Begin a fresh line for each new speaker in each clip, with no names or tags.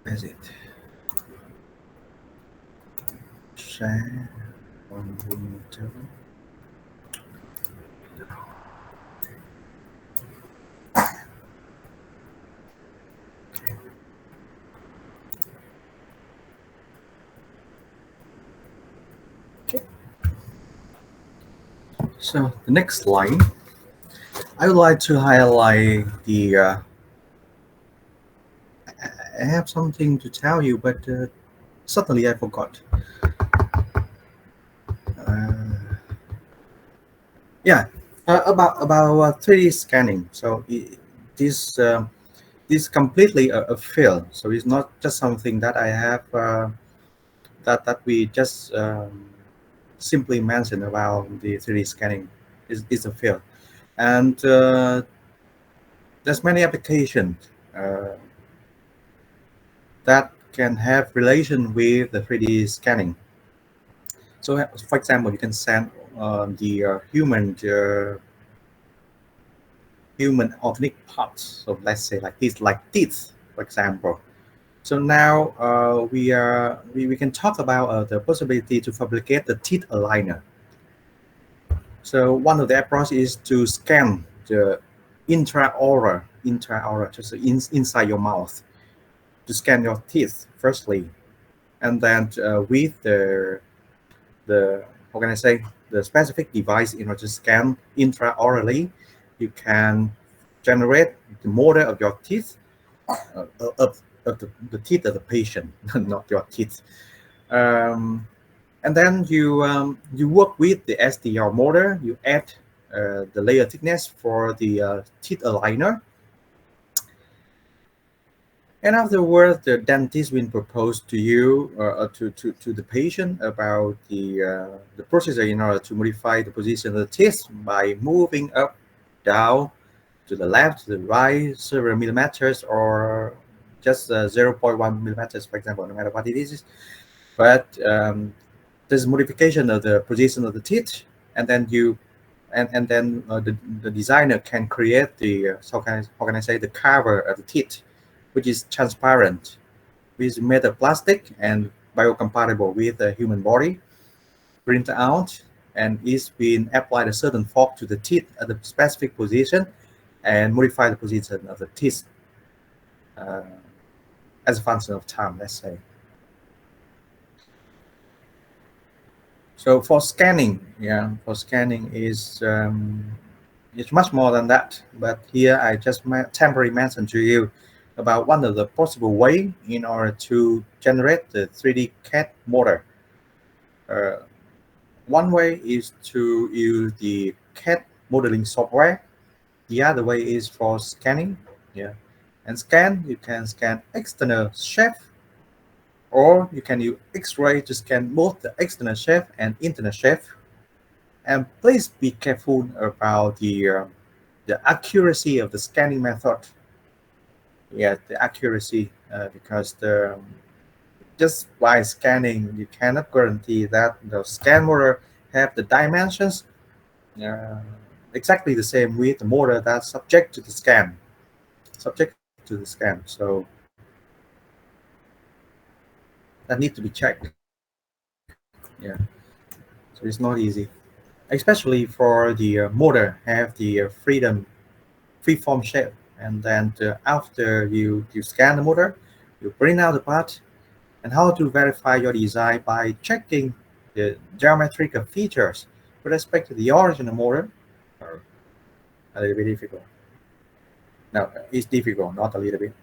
Is it? Share on window. Okay. So the next line, I would like to highlight the. I have something to tell you, but suddenly I forgot. Uh, yeah, about 3D scanning. So this this completely a field. So it's not just something that I have that we just simply mentioned about the 3D scanning. Is a field, and there's many applications that can have relation with the 3D scanning. So, for example, you can send the human organic parts. So let's say like this, like teeth, for example. So now we can talk about the possibility to fabricate the teeth aligner. So one of the approach is to scan the intraoral, just inside your mouth, to scan your teeth firstly, and then with the how can I say, the specific device in order to scan intraorally, you can generate the model of your teeth, of the teeth of the patient, not your teeth. Um, and then you work with the SDR model. You add the layer thickness for the teeth aligner, and afterwards, the dentist will propose to you, to the patient, about the procedure in order to modify the position of the teeth by moving up, down, to the left, to the right, several millimeters, or just 0.1 millimeters, for example, no matter what it is. But there's modification of the position of the teeth, and then and then the designer can create the how can I say, the cover of the teeth, which is transparent, which is made of plastic and biocompatible with the human body, printed out, and is being applied a certain fork to the teeth at a specific position and modify the position of the teeth uh, as a function of time, let's say. So for scanning, yeah, for scanning is it's much more than that. But here I just temporarily mentioned to you about one of the possible way in order to generate the 3D CAD model. Uh, One way is to use the CAD modeling software. The other way is for scanning. Yeah, and scan, you can scan external shape, or you can use X-ray to scan both the external shape and internal shape. And please be careful about the accuracy of the scanning method. Yeah, the accuracy, because just by scanning, you cannot guarantee that the scan model have the dimensions uh, exactly the same with the model that's subject to the scan. So that need to be checked. Yeah, so it's not easy, especially for the model have the freeform shape, and then after you scan the model, you print out the part, and how to verify your design by checking the geometrical features with respect to the original model are a little bit difficult. No, it's difficult, not a little bit.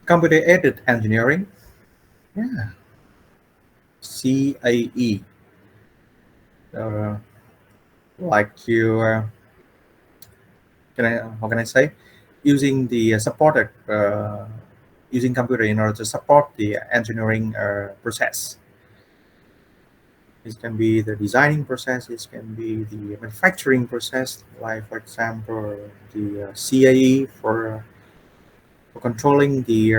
Computer aided engineering, yeah, CAE, uh, like you can I how can I say, using the supported using computer in order to support the engineering process. It can be the designing process, it can be the manufacturing process, like for example the CAE for controlling the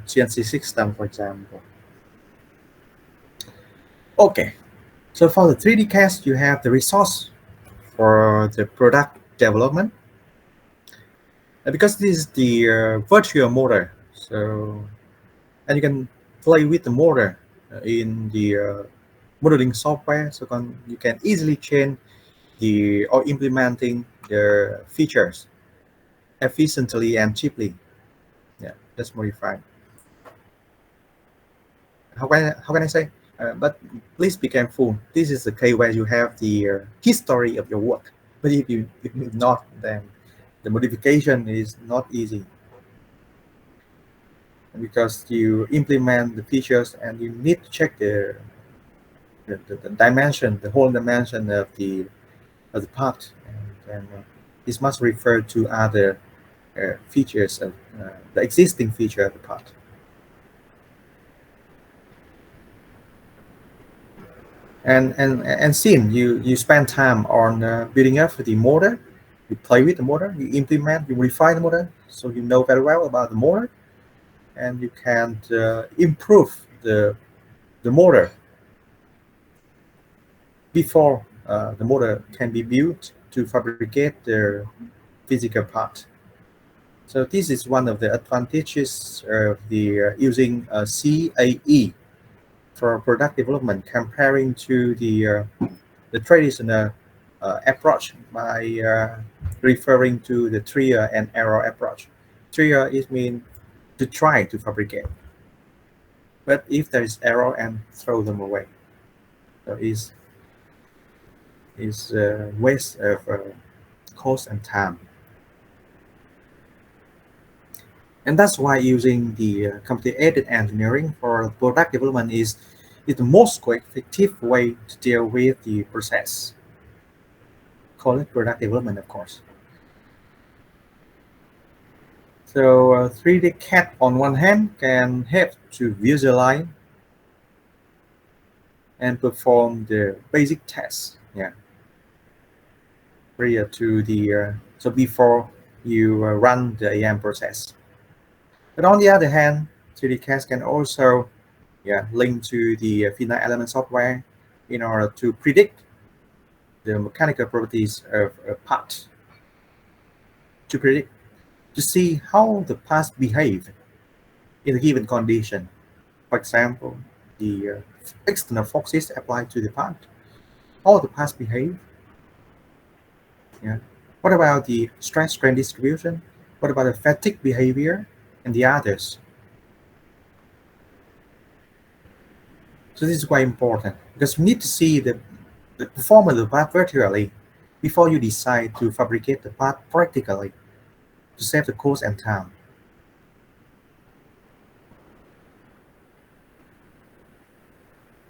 CNC system, for example. Okay, so for the 3D cast, you have the resource for the product development. Because this is the virtual motor, so and you can play with the motor in the modeling software, so you can easily change the or implementing the features efficiently and cheaply. Yeah, that's modified. How can I say? But please be careful. This is the case where you have the history of your work. But if not, then the modification is not easy, because you implement the features and you need to check the dimension, the whole dimension of the part, and this must refer to other features of the existing feature of the part. And since you spend time on building up the motor, you play with the motor, you implement, you refine the motor, so you know very well about the motor, and you can improve the motor before the motor can be built to fabricate the physical part. So this is one of the advantages of the using CAE for product development, comparing to the traditional approach by referring to the trial and error approach. Trial is mean to try to fabricate, but if there is error, and throw them away. So is waste of cost and time. And that's why using the computer-aided engineering for product development is the most effective way to deal with the process. Call it product development, of course. So 3D CAD on one hand can help to visualize and perform the basic tests. Yeah. Prior to the so before you run the AM process. But on the other hand, 3D CAD can also link to the finite element software in order to predict the mechanical properties of a part, to see how the parts behave in a given condition. For example, the external forces applied to the part, how the parts behave. Yeah. What about the stress strain distribution? What about the fatigue behavior and the others? So this is quite important, because you need to see the performance of the part virtually before you decide to fabricate the part practically to save the cost and time.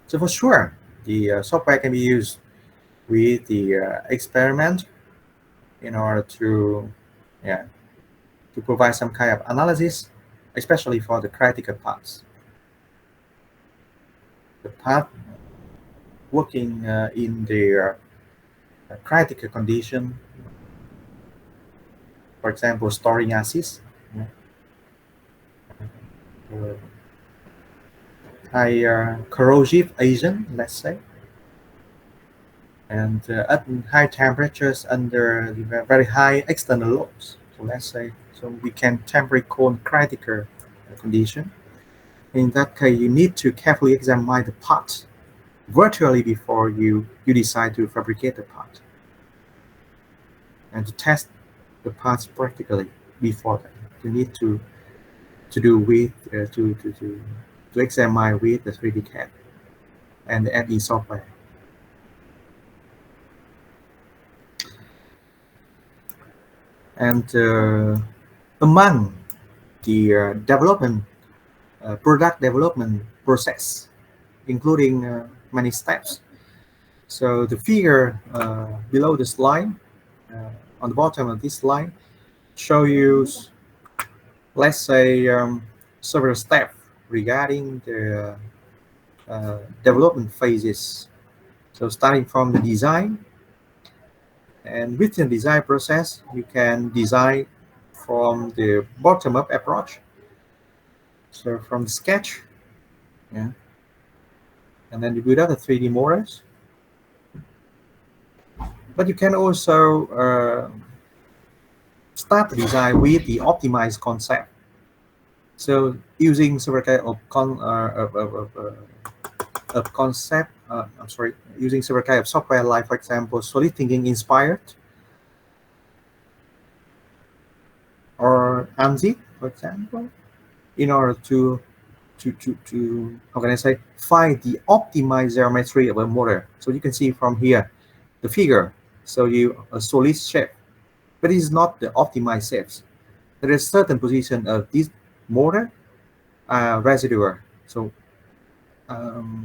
So for sure, the software can be used with the experiment in order to provide some kind of analysis, especially for the critical parts. The part working in the critical condition, for example, storing acids, high corrosive agent, let's say, and at high temperatures under very high external loads. So let's say, so we can temporarily call critical condition. In that case, you need to carefully examine the part virtually before you decide to fabricate the part, and to test the parts practically before that. You need to do with to examine with the 3D CAD and the FE software. And among the development product development process, including many steps. So the figure below the slide, on the bottom of this slide, show you, let's say, several steps regarding the development phases. So starting from the design, and within the design process, you can design from the bottom-up approach. So from the sketch, and then you build out the 3D models. But you can also start the design with the optimized concept. So using several kind of concept, I'm sorry, using several kind of software like, for example, solid thinking inspired or ANSI, for example, in order to how can I say, find the optimized geometry of a motor. So you can see from here the figure. So you a solid shape, but it is not the optimized shapes. There is certain position of this motor residual. So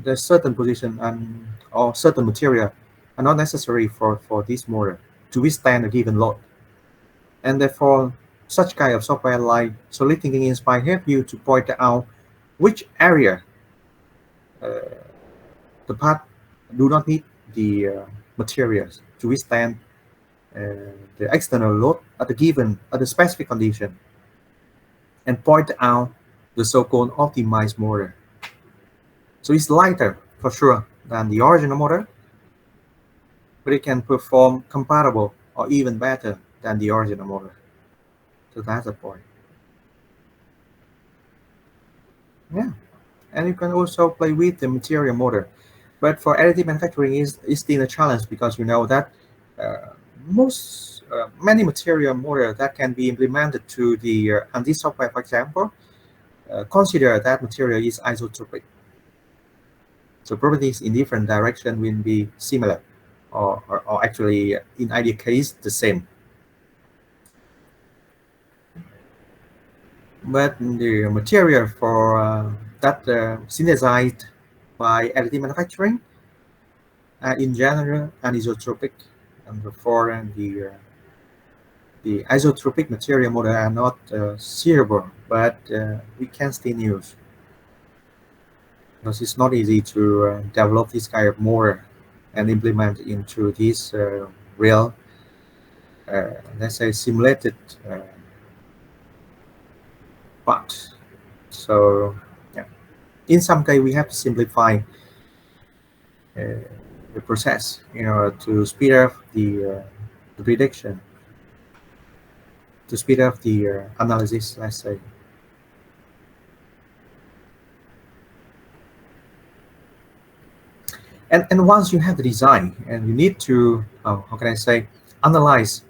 there's certain position and or certain material are not necessary for this motor to withstand a given load. And therefore, such kind of software like solid thinking inspire help you to point out which area the part do not need the materials to withstand the external load at the specific condition, and point out the so-called optimized motor. So it's lighter for sure than the original motor, but it can perform comparable or even better than the original motor. So that's the point. Yeah, and you can also play with the material motor. But for additive manufacturing is still a challenge, because you know that many material motor that can be implemented to the ANSI software, for example, consider that material is isotropic. So properties in different direction will be similar, or actually in ideal case the same. But the material for that synthesized by additive manufacturing in general anisotropic, and therefore the isotropic material model are not seeable, but we can still use, because it's not easy to develop this kind of model and implement into this real, let's say, simulated part. So yeah, in some case we have to simplify the process in order to speed up the prediction, to speed up the analysis, let's say. And once you have the design, and you need to, how can I say, analyze,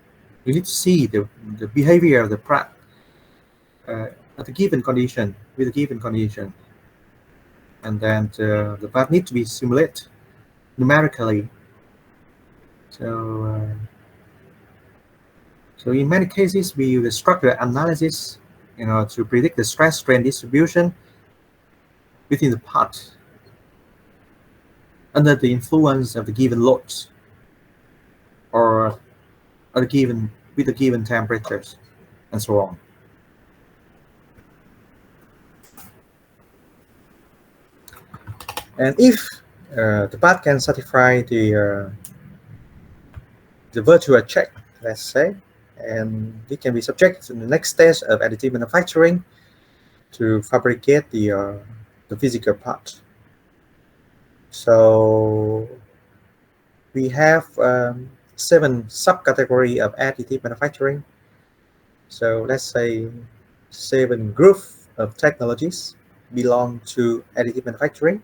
you need to see the behavior of the part at a given condition, with a given condition. And then the part need to be simulated numerically. So in many cases, we use structural analysis, to predict the stress strain distribution within the part under the influence of the given loads, or with the given temperatures, and so on. And if the part can satisfy the virtual check, let's say, and it can be subjected to the next stage of additive manufacturing to fabricate the physical part. So we have 7 subcategory of additive manufacturing. So let's say 7 group of technologies belong to additive manufacturing.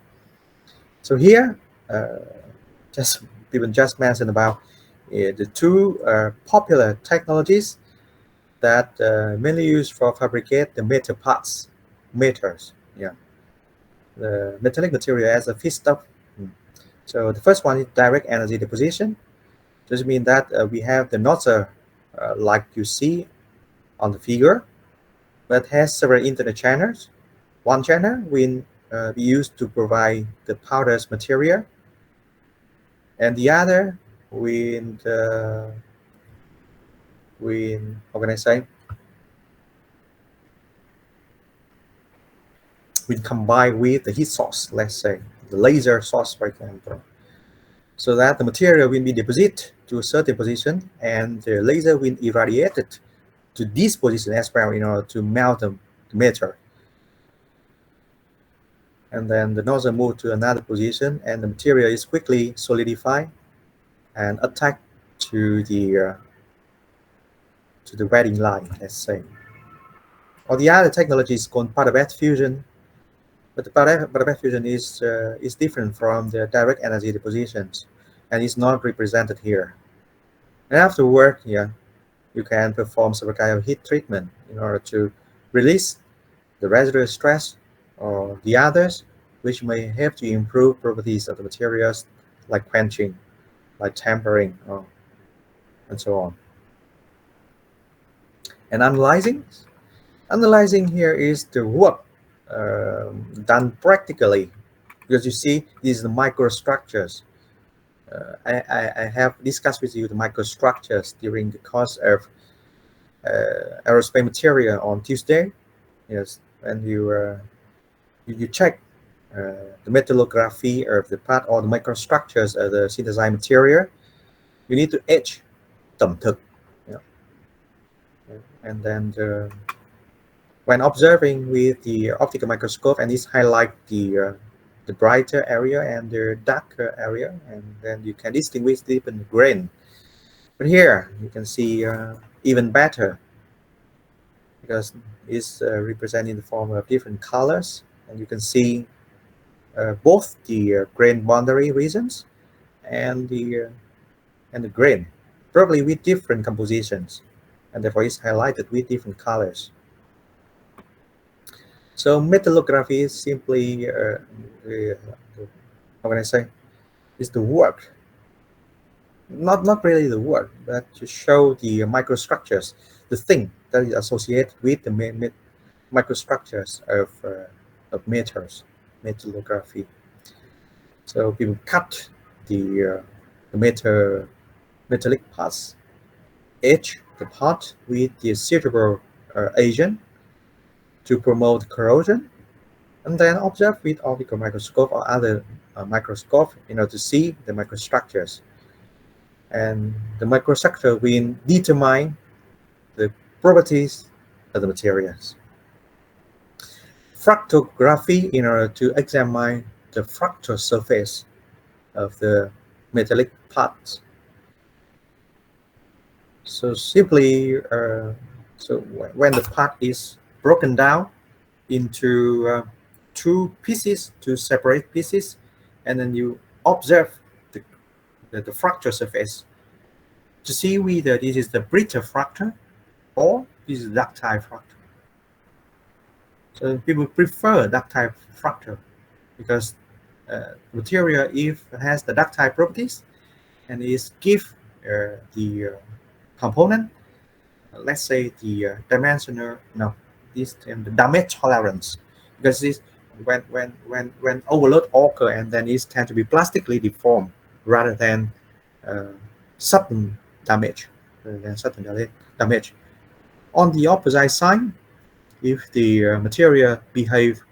So here, people just mentioned about the 2 popular technologies that mainly used for fabricate the metal parts, metals. Yeah, the metallic material as a feedstock. So the first one is direct energy deposition. This means that we have the nozzle like you see on the figure, but has several internal channels. One channel will be used to provide the powder's material, and the other will how can I say, will combine with the heat source, let's say the laser source, for example, so that the material will be deposited to a certain position, and the laser will irradiate it to this position as well in order to melt the metal. And then the nozzle moves to another position, and the material is quickly solidified and attached to the to the wedding line, let's say. Or the other technology is called part-of-bed fusion, but the part-of-bed fusion is different from the direct energy depositions, and is not represented here. And afterward, yeah, you can perform some kind of heat treatment in order to release the residual stress or the others which may help to improve properties of the materials, like quenching, like tempering, and so on. And analyzing here is the work done practically, because you see these are the microstructures. I have discussed with you the microstructures during the course of aerospace material on Tuesday. Yes, and you check the metallography of the part or the microstructures of the synthesized material. You need to etch tẩm thực, you know, and then when observing with the optical microscope, and this highlight the brighter area and the darker area, and then you can distinguish different grain. But here you can see even better, because it's represented in the form of different colors, and you can see both the grain boundary regions and the grain, probably with different compositions, and therefore it's highlighted with different colors. So metallography is simply how can I say, is the work, not really the work, but to show the microstructures, the thing that is associated with the microstructures of metallography. So people cut the metallic parts, etch the part with the suitable agent to promote corrosion, and then observe with optical microscope or other microscope in order to see the microstructures. And the microstructure will determine the properties of the materials. Fractography in order to examine the fractal surface of the metallic parts. So simply, so when the part is broken down into two separate pieces, and then you observe the fractal surface to see whether this is the brittle fractal or this is ductile fractal. So people prefer ductile fractal because material, if it has the ductile properties and is give the component, let's say the dimensional, no, this the damage tolerance, because this when overload occur, and then it tend to be plastically deformed rather than sudden damage. On the opposite side, if the material behave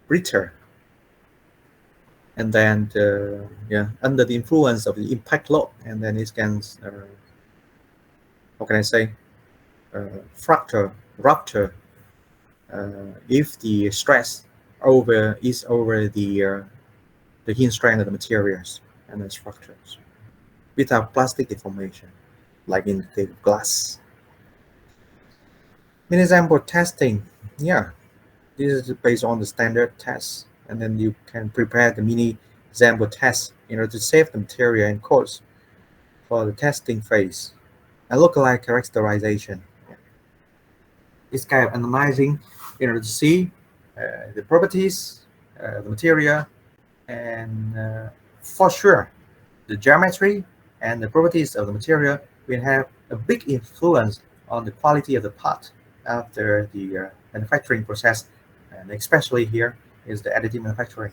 brittle, and then under the influence of the impact load, and then it can how can I say, fracture, rupture, if the stress is over the hinge strength of the materials and the structures without plastic deformation, like in the glass. Mini example testing, yeah, this is based on the standard test, and then you can prepare the mini example test in order to save the material and codes for the testing phase. And localized characterization, it's kind of analyzing in order to see the properties of the material, and for sure the geometry and the properties of the material will have a big influence on the quality of the part after the manufacturing process, and especially here is the additive manufacturing.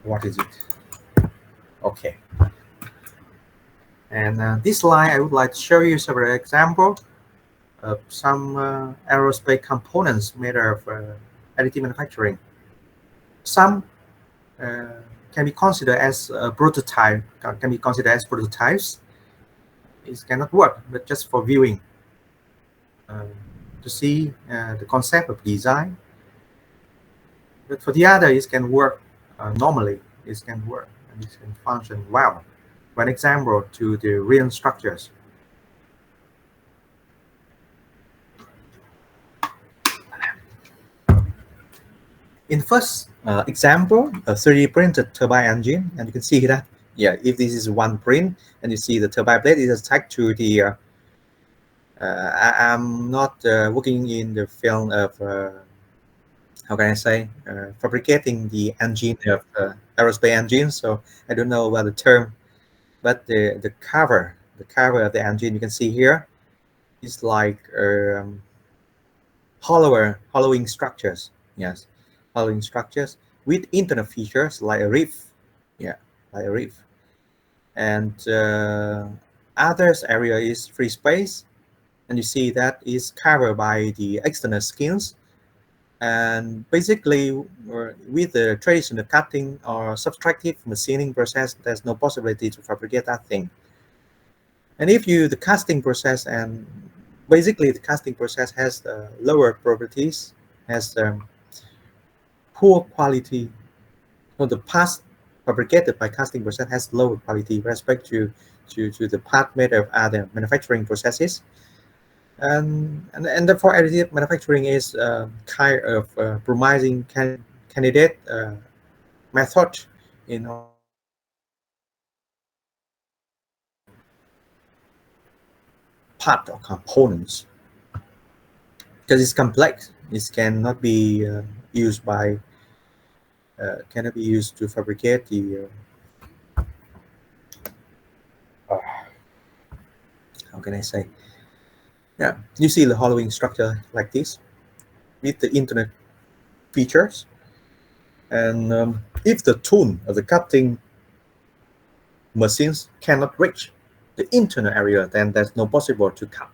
What is it? Okay. And this slide, I would like to show you several examples of some aerospace components made of additive manufacturing. Some can be considered as a prototype, can be considered as prototypes. It cannot work, but just for viewing, to see the concept of design. But for the other, it can work normally it can work and it can function well. One example to the real structures. In first example, a 3D printed turbine engine, and you can see that, yeah, if this is one print, and you see the turbine blade is attached to the, I'm not working in the field of, how can I say, fabricating the engine of aerospace engine, so I don't know about the term, but the cover of the engine you can see here is like hollowing structures. Yes, hollowing structures with internal features like a reef. Yeah, like a reef. And others area is free space, and you see that is covered by the external skins. And basically, with the traditional cutting or subtractive machining process, there's no possibility to fabricate that thing. And if you the casting process, and basically the casting process has lower properties, has poor quality. So the parts fabricated by casting process has lower quality with respect to the part made of other manufacturing processes. And therefore additive manufacturing is kind of promising candidate method in order part or components, because it's complex. It used by cannot be used to fabricate the how can I say, yeah, you see the hollowing structure like this with the internet features. And if the tool of the cutting machines cannot reach the internal area, then there's no possible to cut.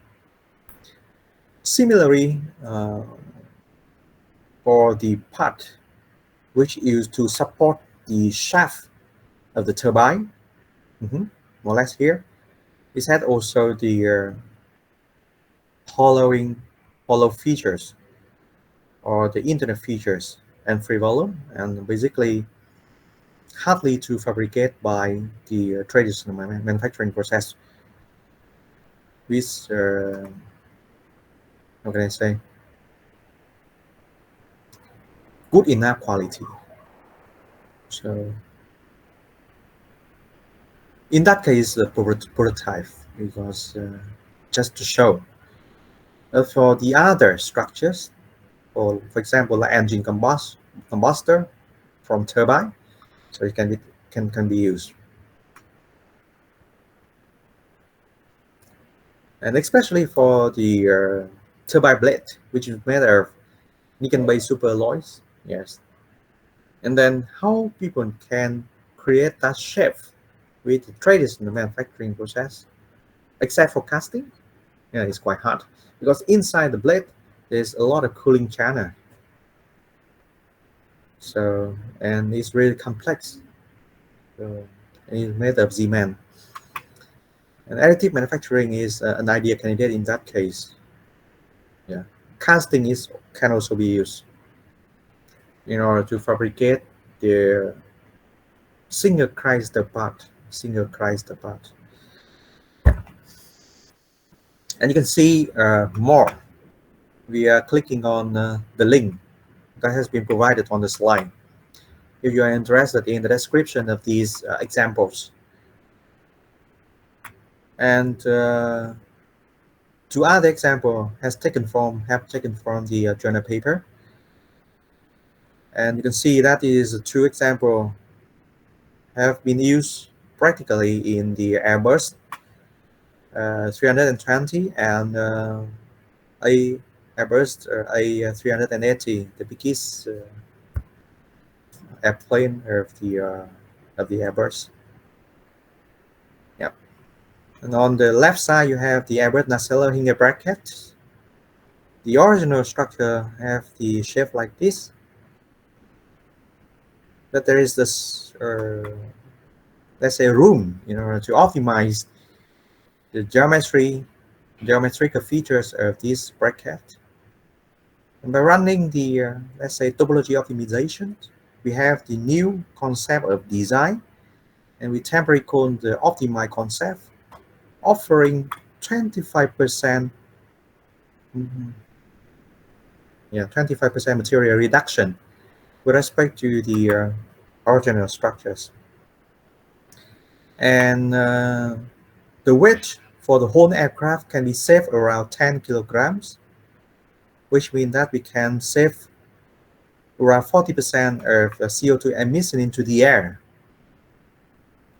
Similarly, for the part which used to support the shaft of the turbine, more or less here, it had also the hollowing hollow features or the internal features and free volume, and basically hardly to fabricate by the traditional manufacturing process with how can I say, good enough quality. So in that case, the prototype, because just to show. For the other structures, or for example, like engine combustor from turbine, so it can be used. And especially for the turbine blade, which is made of nickel-based superalloys. Yes. And then how people can create that shape with the traditional manufacturing process, except for casting? Yeah, it's quite hard because inside the blade there's a lot of cooling channel. So, and it's really complex. So, and it's made of cement. And additive manufacturing is an ideal candidate in that case. Yeah, casting can also be used in order to fabricate the single Christ part. Single Christ part. And you can see more. We are clicking on the link that has been provided on the slide. If you are interested in the description of these examples, and two other example have taken from the journal paper, and you can see that is two example have been used practically in the Airbus 320 and a Airbus A380, the biggest airplane of the Airbus. Yeah. And on the left side, you have the Airbus nacelle hinge bracket. The original structure have the shape like this, but there is this, let's say, room in order to optimize the geometrical features of this bracket. And by running the, let's say, topology optimization, we have the new concept of design, and we temporarily call the optimized concept, offering 25%, mhm, yeah, 25% material reduction with respect to the original structures. And the weight for the whole aircraft can be saved around 10 kilograms, which means that we can save around 40% of CO2 emission into the air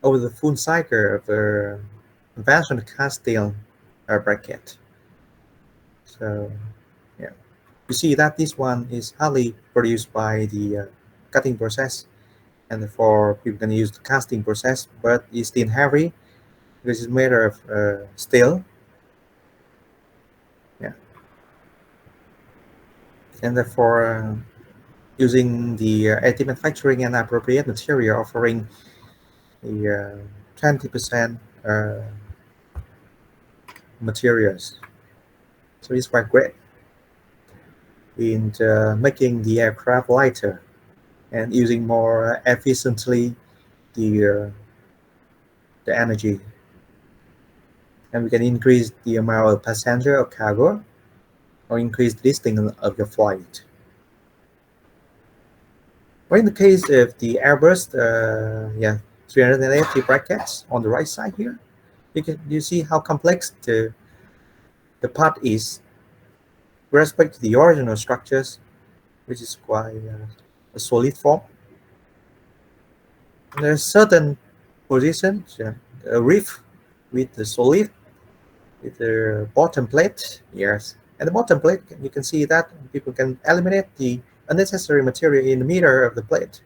over the full cycle of the conventional cast steel bracket. So, yeah, you see that this one is hardly produced by the cutting process, and therefore people can use the casting process, but it's still heavy because it's made of steel. Yeah, and therefore using the additive manufacturing and appropriate material, offering the 20% materials. So it's quite great in making the aircraft lighter and using more efficiently the energy, and we can increase the amount of passenger or cargo or increase the distance of your flight. But in the case of the Airbus, yeah, 380 brackets on the right side here, you see how complex the part is with respect to the original structures, which is quite a solid form. And there's certain positions, a reef with the solid, with the bottom plate, yes. And the bottom plate, you can see that people can eliminate the unnecessary material in the middle of the plate.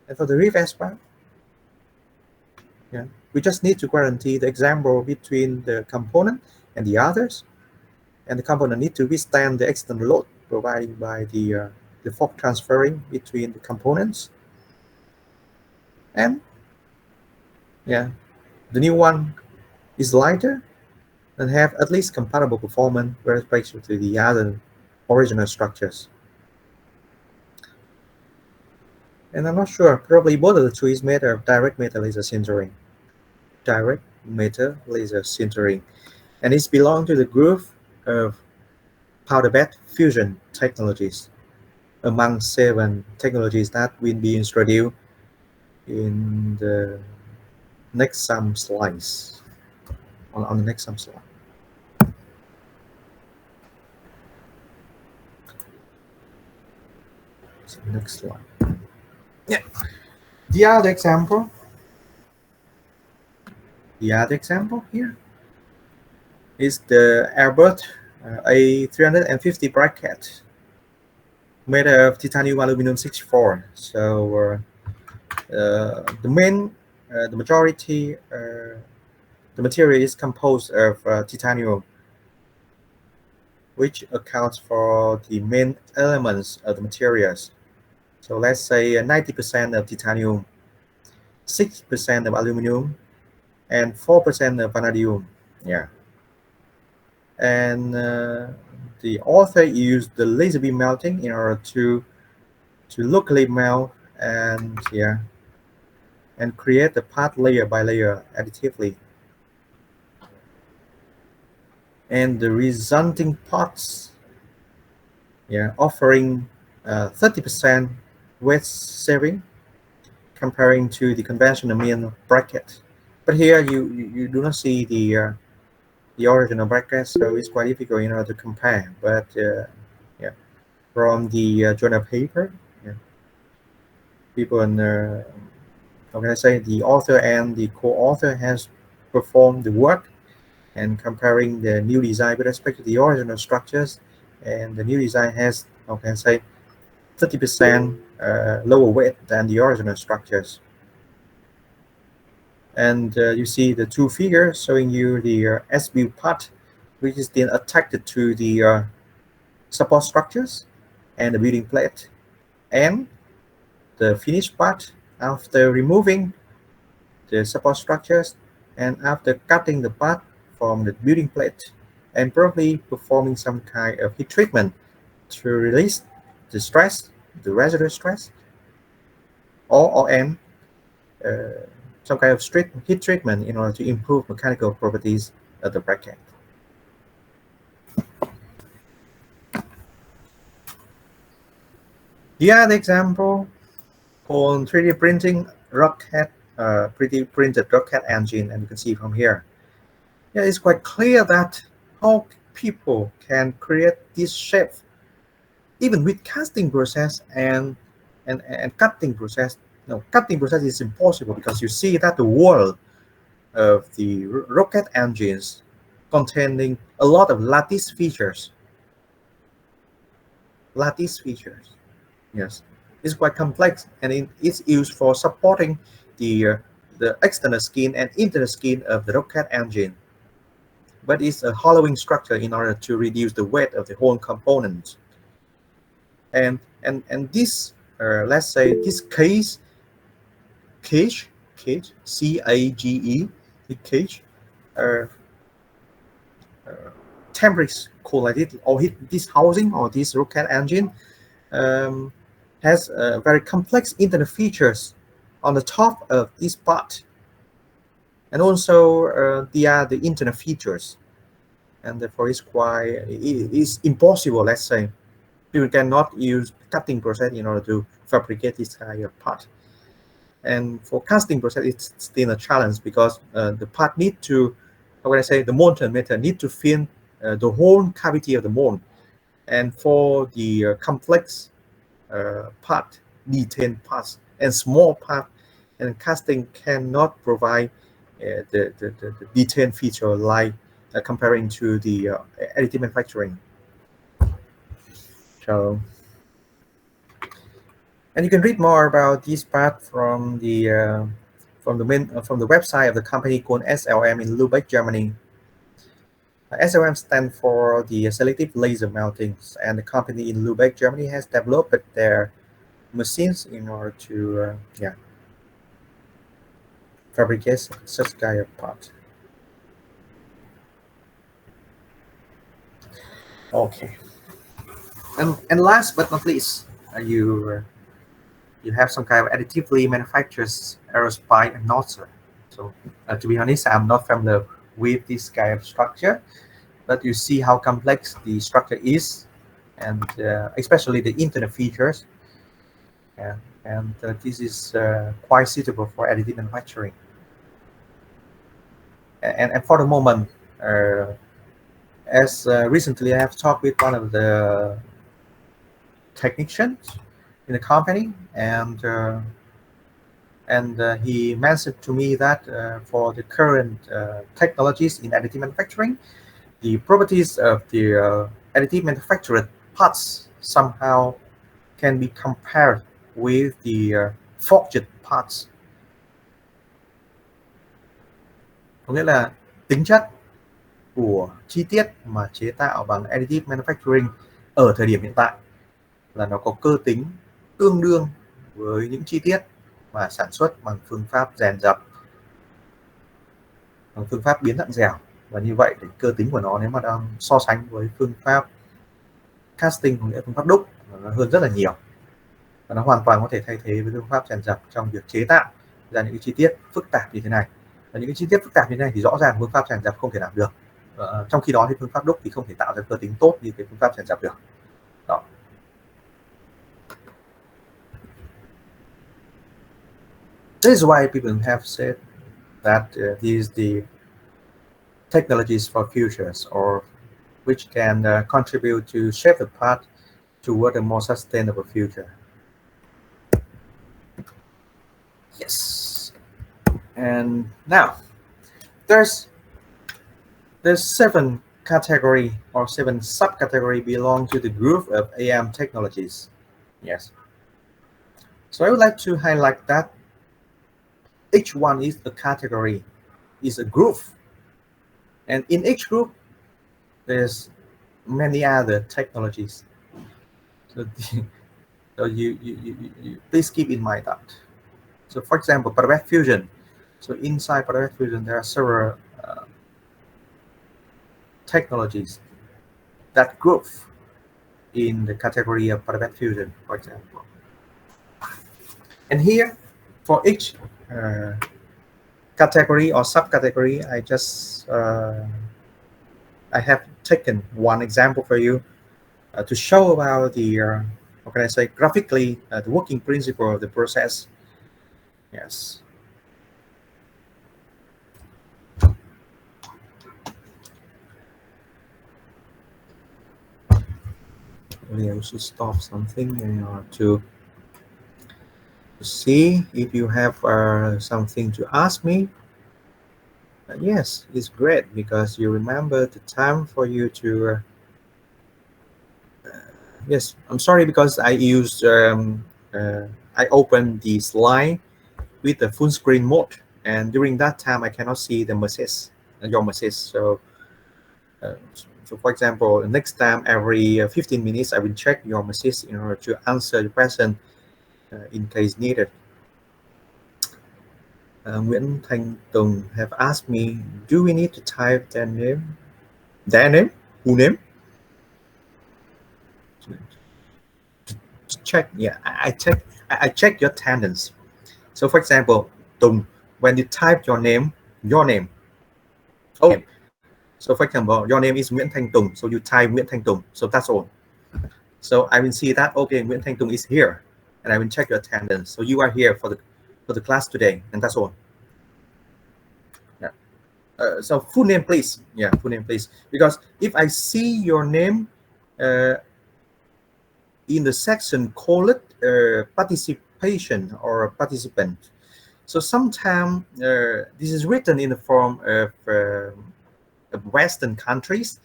And for the reef as well, yeah, we just need to guarantee the example between the component and the others, and the component need to withstand the external load provided by the force transferring between the components. And yeah, the new one is lighter and have at least comparable performance with respect to the other original structures. And I'm not sure, probably both of the two is made of direct metal laser sintering. Direct metal laser sintering. And it's belong to the group of powder bed fusion technologies, among 7 technologies that will be introduced in the next some slides, on the next some slide. So next slide. Yeah. The other example here is the Airbus A350 bracket made of titanium aluminum 64. So the majority, the material is composed of titanium, which accounts for the main elements of the materials. So let's say 90% of titanium, 6% of aluminum, and 4% of vanadium. Yeah. And the author used the laser beam melting in order to locally melt and and create the part layer by layer additively. And the resulting parts, offering 30% weight saving comparing to the conventional mill bracket. But here you do not see the original bracket, so it's quite difficult in order to compare. But yeah, from the journal paper, people in how can I say, the author and the co-author has performed the work and comparing the new design with respect to the original structures, and the new design has, how can I say, 30% lower weight than the original structures. And you see the two figures showing you the S-build part, which is then attached to the support structures and the building plate, and the finished part after removing the support structures and after cutting the part from the building plate and probably performing some kind of heat treatment to release the stress, the residual stress, or and some kind of heat treatment in order to improve mechanical properties of the bracket. Here are the example on 3D printing rocket, 3D printed rocket engine, and you can see from here. Yeah, it's quite clear that how people can create this shape even with casting process and cutting process. No, cutting process is impossible because you see that the wall of the rocket engines containing a lot of lattice features. Lattice features, yes, it's quite complex, and it's used for supporting the external skin and internal skin of the rocket engine. But it's a hollowing structure in order to reduce the weight of the whole component. And this, let's say this cage, CAGE, the cage, uh, temporary called like it, or this housing or this rocket engine um, has very complex internal features on the top of this part, and also they are the internal features, and therefore it's impossible. Let's say you cannot use cutting process in order to fabricate this kind of part. And for casting process, it's still a challenge because the part need to, how can I say, the molten metal need to fill the whole cavity of the mold. And for the complex part, detailed parts, and small part, and casting cannot provide the detailed feature like comparing to the additive manufacturing. So, and you can read more about this part from the website of the company called SLM in Lübeck, Germany. SLM stands for the selective laser meltings, and the company in Lübeck, Germany has developed their machines in order to fabricate such kind of parts. Okay, and last but not least, you have some kind of additively manufactured aerospace and nozzle. So to be honest, I'm not familiar with this kind of structure, but you see how complex the structure is, and especially the internal features. Yeah, and this is quite suitable for additive manufacturing. And for the moment, as recently I have talked with one of the technicians in the company, and he mentioned to me that for the current technologies in additive manufacturing, the properties of the additive manufactured parts somehow can be compared with the forged parts. Có nghĩa là tính chất của chi tiết mà chế tạo bằng additive manufacturing ở thời điểm hiện tại là nó có cơ tính tương đương với những chi tiết mà sản xuất bằng phương pháp rèn dập, bằng phương pháp biến dạng dẻo. Và như vậy thì cơ tính của nó, nếu mà đang so sánh với phương pháp casting, có nghĩa phương pháp đúc, nó hơn rất là nhiều, và nó hoàn toàn có thể thay thế với phương pháp rèn dập trong việc chế tạo ra những cái chi tiết phức tạp như thế này. Và những cái chi tiết phức tạp như thế này thì rõ ràng phương pháp rèn dập không thể làm được. Trong khi đó thì phương pháp đúc thì không thể tạo ra cơ tính tốt như cái phương pháp rèn dập được. Đó. This is why people have said that these are the technologies for futures, or which can contribute to shape the path toward a more sustainable future. Yes. And now there's 7 category or 7 subcategory belong to the group of AM technologies. Yes. So I would like to highlight that each one is a category, is a group, and in each group there's many other technologies. So, so you please keep in mind that. So for example, parabec fusion. So inside parabec fusion there are several technologies that group in the category of parabec fusion, for example. And here For each category or subcategory, I have taken one example for you to show about the how can I say graphically the working principle of the process. Yes. Maybe I should stop something in order to see if you have something to ask me. Yes, it's great because you remember the time for you to. Yes, I'm sorry because I opened the slide with the full screen mode, and during that time I cannot see the message, your message. Uh, so for example, next time every 15 minutes I will check your message in order to answer the question in case needed. Nguyễn Thanh Tùng have asked me, do we need to type their name? Their name? Who name? To check, yeah, I check your attendance. So for example, Tùng, when you type your name. Okay. So for example, your name is Nguyễn Thanh Tùng, so you type Nguyễn Thanh Tùng, so that's all. So I will see that, okay, Nguyễn Thanh Tùng is here, and I will check your attendance. So you are here for the class today, and that's all. Yeah. So full name, please. Yeah, full name, please. Because if I see your name in the section called participation or participant, so sometimes this is written in the form of Western countries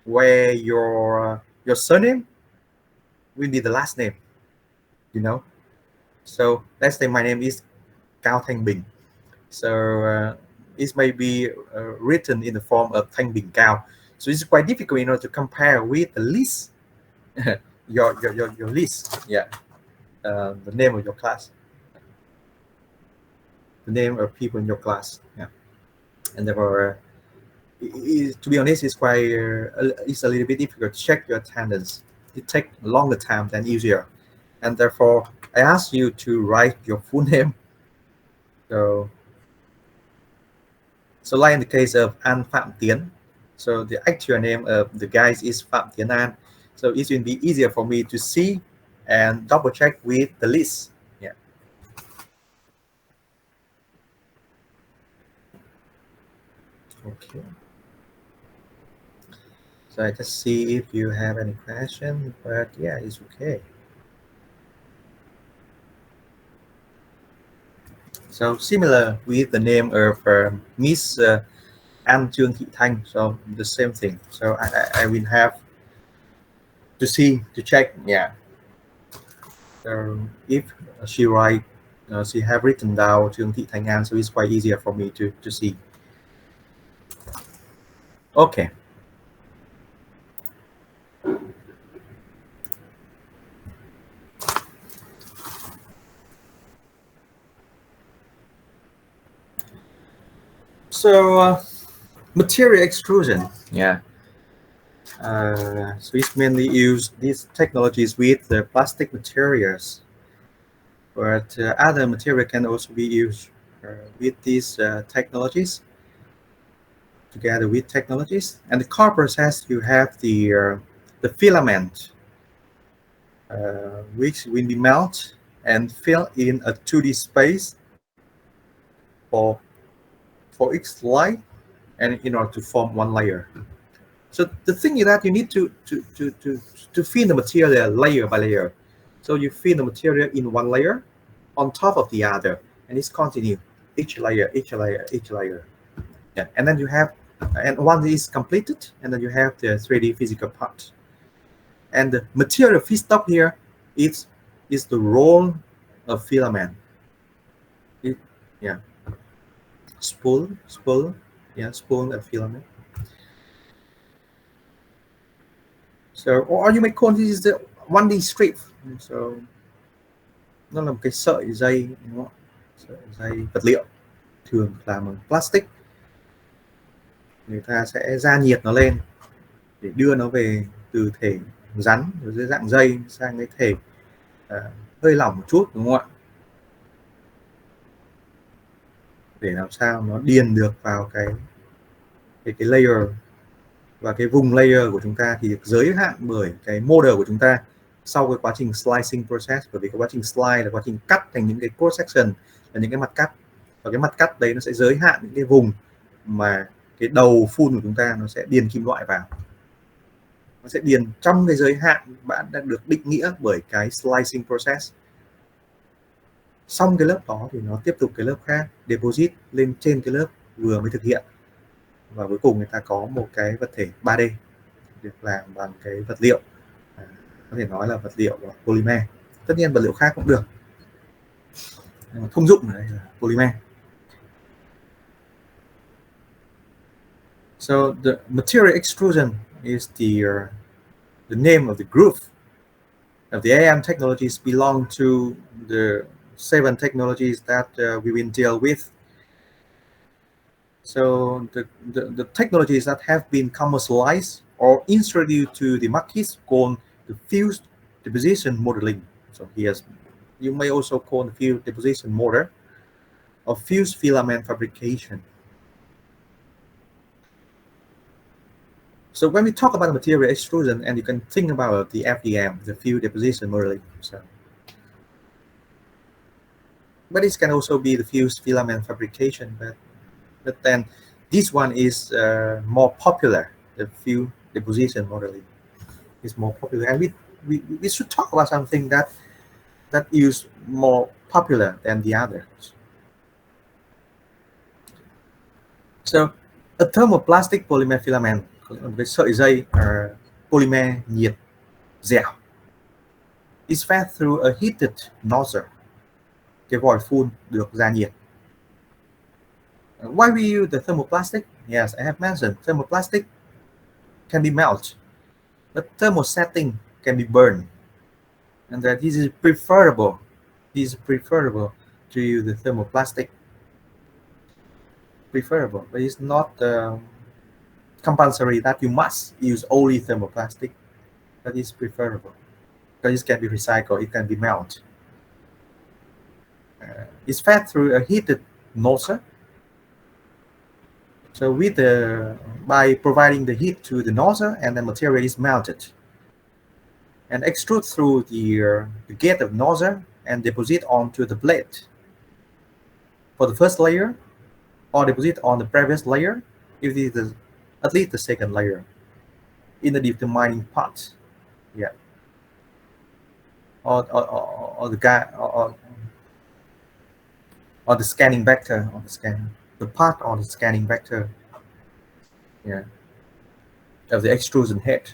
where your surname will be the last name, you know. So let's say my name is Cao Thanh Bình. So it may be written in the form of Thanh Bình Cao. So it's quite difficult, you know, to compare with the list, your list. Yeah, the name of your class, the name of people in your class. Yeah, and therefore, to be honest, it's a little bit difficult to check your attendance. It takes longer time than usual, and therefore, I ask you to write your full name. So like in the case of An Phạm Tiến, so the actual name of the guys is Phạm Tiến An. So it will be easier for me to see and double check with the list. Yeah. Okay. So I just see if you have any question, but yeah, it's okay. So similar with the name of Miss An Trương Thị Thanh, so the same thing. So I will have to see, to check, yeah. So if she have written down Trương Thị Thanh An, so it's quite easier for me to see. Okay. So material extrusion, yeah. So it's mainly use these technologies with the plastic materials, but other material can also be used with these technologies. Together with technologies, and the core process, you have the filament, which will be melted and fill in a 2D space for each slide, and in order to form one layer. So the thing is that you need to fill the material layer by layer. So you fill the material in one layer on top of the other, and it's continue each layer, each layer, each layer. Yeah, and then you have, and once is completed, and then you have the 3D physical part. And the material feedstock here is the roll of filament. Yeah, spool, yeah, spool of filament. So, or you may call this the 1D strip. So nó là một cái sợi dây, đúng không? Sợi dây vật liệu thường là bằng plastic. Người ta sẽ gia nhiệt nó lên để đưa nó về từ thể rắn rồi dưới dạng dây sang cái thể hơi lỏng một chút, đúng không ạ? để làm sao nó điền được vào cái layer, và cái vùng layer của chúng ta thì được giới hạn bởi cái model của chúng ta sau cái quá trình slicing process, bởi vì cái quá trình slice là quá trình cắt thành những cái cross section, là những cái mặt cắt, và cái mặt cắt đấy nó sẽ giới hạn những cái vùng mà cái đầu phun của chúng ta nó sẽ điền kim loại vào, nó sẽ điền trong cái giới hạn bạn đã được định nghĩa bởi cái slicing process. Xong cái lớp đó thì nó tiếp tục cái lớp khác deposit lên trên cái lớp vừa mới thực hiện, và cuối cùng người ta có một cái vật thể 3D được làm bằng cái vật liệu, có thể nói là vật liệu polymer, tất nhiên vật liệu khác cũng được, thông dụng ở đây là polymer. So the material extrusion is the name of the group of the AM technologies belong to the 7 technologies that we will deal with. So the technologies that have been commercialized or introduced to the markets called the fused deposition modeling. So here's, you may also call the fused deposition model or fused filament fabrication. So when we talk about material extrusion, and you can think about the FDM, the fused deposition modeling. So, but this can also be the fused filament fabrication, but then this one is more popular. The fused deposition modeling is more popular, and we should talk about something that is more popular than the others. So a thermoplastic polymer filament, với sợi dây polymer nhiệt dẻo, is fed through a heated nozzle. Cái vòi phun được ra nhiệt. Why we use the thermoplastic? Yes, I have mentioned thermoplastic can be melted, but thermosetting can be burned, and that this is preferable. This is preferable to use the thermoplastic. Preferable, but it's not compulsory that you must use only thermoplastic. That is preferable because it can be recycled, it can be melted. It's fed through a heated nozzle. So by providing the heat to the nozzle, and the material is melted and extrude through the gate of nozzle and deposit onto the blade for the first layer, or deposit on the previous layer if it is at least the second layer in the determining part. Yeah. Or the guy or the scanning vector, or the part on the scanning vector, yeah, of the extrusion head.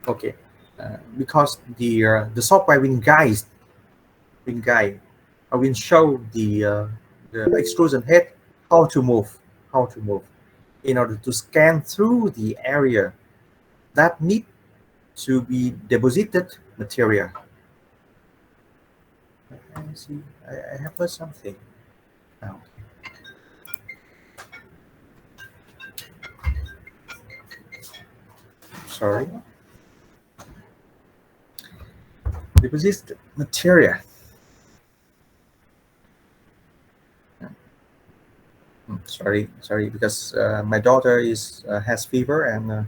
Okay, because the software will guide will show the extrusion head how to move in order to scan through the area that need to be deposited material. Let me see, I have heard something. Oh. Sorry. Deposit material. Sorry, because my daughter has fever, and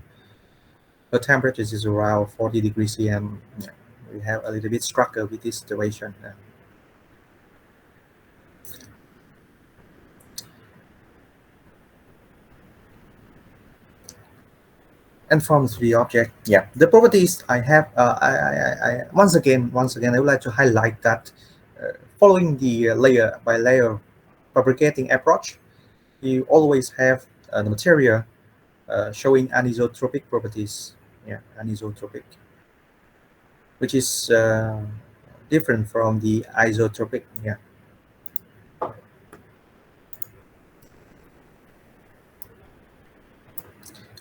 her temperature is around 40 degrees cm. We have a little bit struggle with this situation. And from the object, yeah, the properties I have. I once again, I would like to highlight that following the layer by layer fabricating approach, you always have the material showing anisotropic properties. Yeah, anisotropic, which is different from the isotropic. Yeah.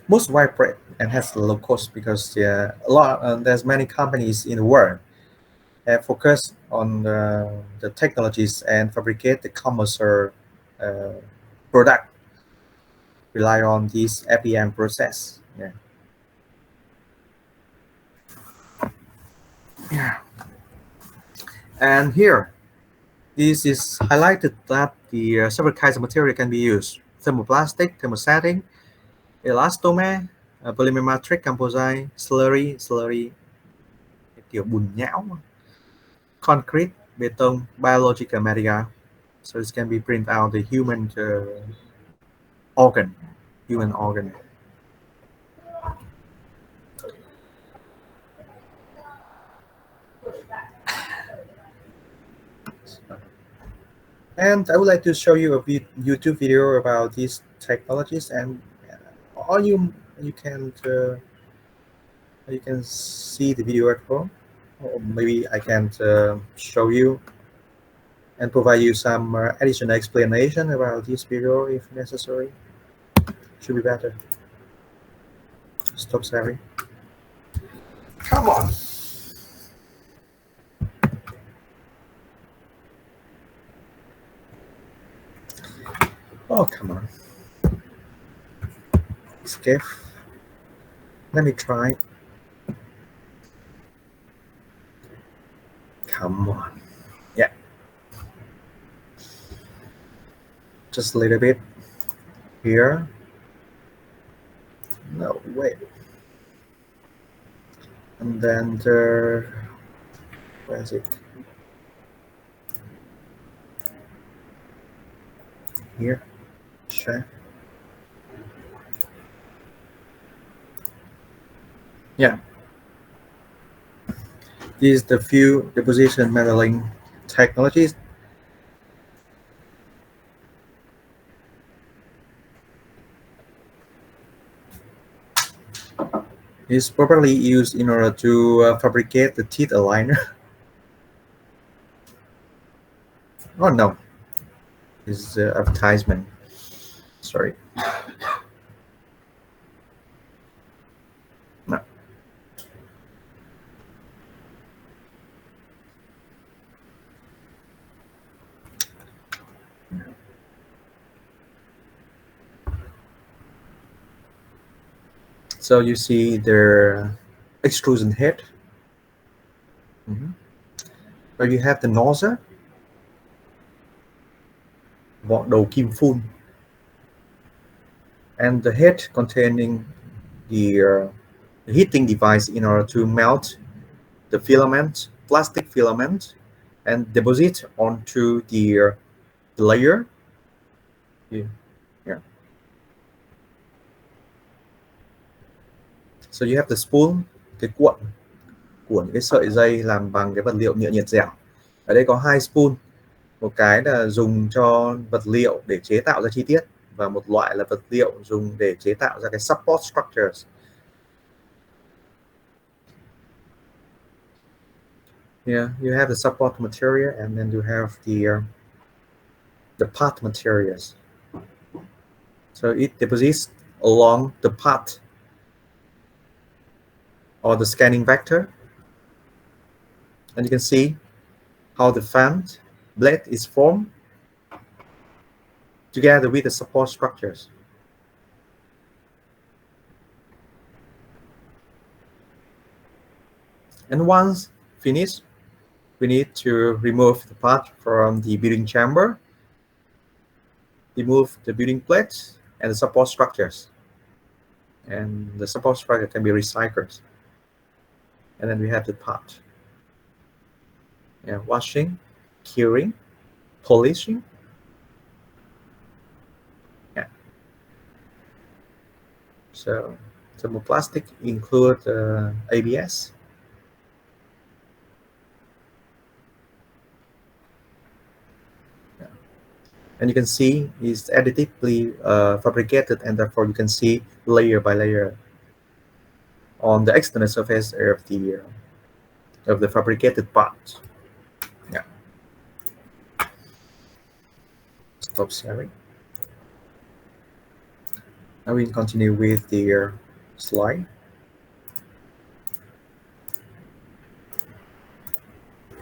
Most widespread and has low cost because there's many companies in the world have focused on the technologies and fabricate the commercial product rely on this FEM process. Yeah. Yeah. And here, this is highlighted that the several kinds of material can be used: thermoplastic, thermostatic, elastomer, polymer matrix, composite, slurry cái kiểu bùn nhão, concrete, bê tông, biological material. So this can be print out the human organ. And I would like to show you a YouTube video about these technologies, and all you can see the video at home, or maybe I can show you and provide you some additional explanation about this video if necessary. Should be better. Stop sharing. Come on. Oh, come on. Escape. Let me try. Come on. Yeah. Just a little bit here. No, wait. And then where is it? Here. Share. Yeah. These the few deposition modeling technologies. Is properly used in order to fabricate the teeth aligner. Oh no, this is advertisement. Sorry. No. So you see their extrusion head, where you have the nozzle, vỏ đầu kim phun, and the head containing the heating device in order to melt the filament, plastic filament, and deposit onto the layer. Yeah. So you have the spool, cái cuộn của những cái sợi dây làm bằng cái vật liệu nhựa nhiệt dẻo. Ở đây có hai spool, một cái là dùng cho vật liệu để chế tạo ra chi tiết, và một loại là vật liệu dùng để chế tạo ra cái support structures. Yeah, you have the support material, and then you have the part materials. So it deposits along the part or the scanning vector, and you can see how the fan blade is formed together with the support structures. And once finished, we need to remove the part from the building chamber, remove the building plates and the support structures. And the support structure can be recycled. And then we have the part. Yeah, washing, curing, polishing. Yeah. So thermoplastic include ABS. Yeah. And you can see it's additively fabricated, and therefore you can see layer by layer on the external surface of the fabricated part. Yeah. Stop sharing. Now we continue with the slide.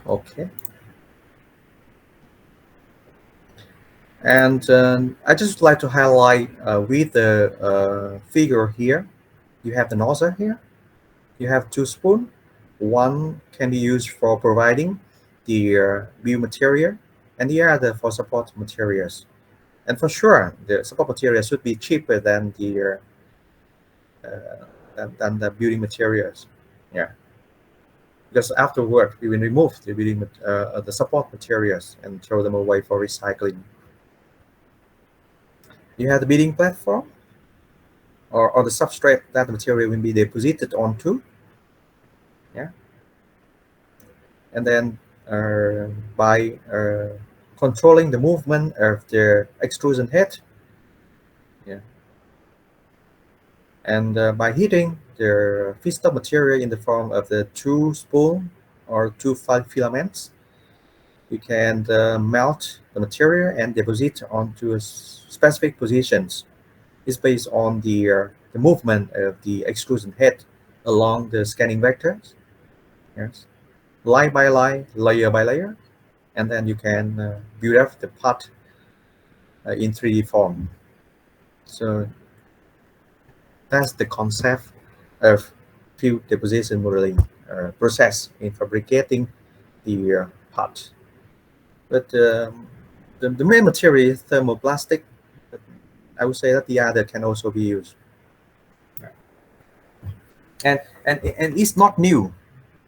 Okay. And I just like to highlight with the figure here. You have the nozzle here. You have two spoons. One can be used for providing the build material, and the other for support materials. And for sure, the support materials should be cheaper than the building materials. Yeah, because afterward we will remove the support materials and throw them away for recycling. You have the building platform or the substrate that the material will be deposited onto. Yeah, and then by controlling the movement of the extrusion head, yeah, and by heating the feedstock material in the form of the two spool or two filaments, you can melt the material and deposit onto specific positions. It's based on the movement of the extrusion head along the scanning vectors, yes, line by line, layer by layer, and then you can build up the part in 3D form. So that's the concept of field deposition modeling process in fabricating the part. But the main material is thermoplastic. But I would say that the other can also be used. And it's not new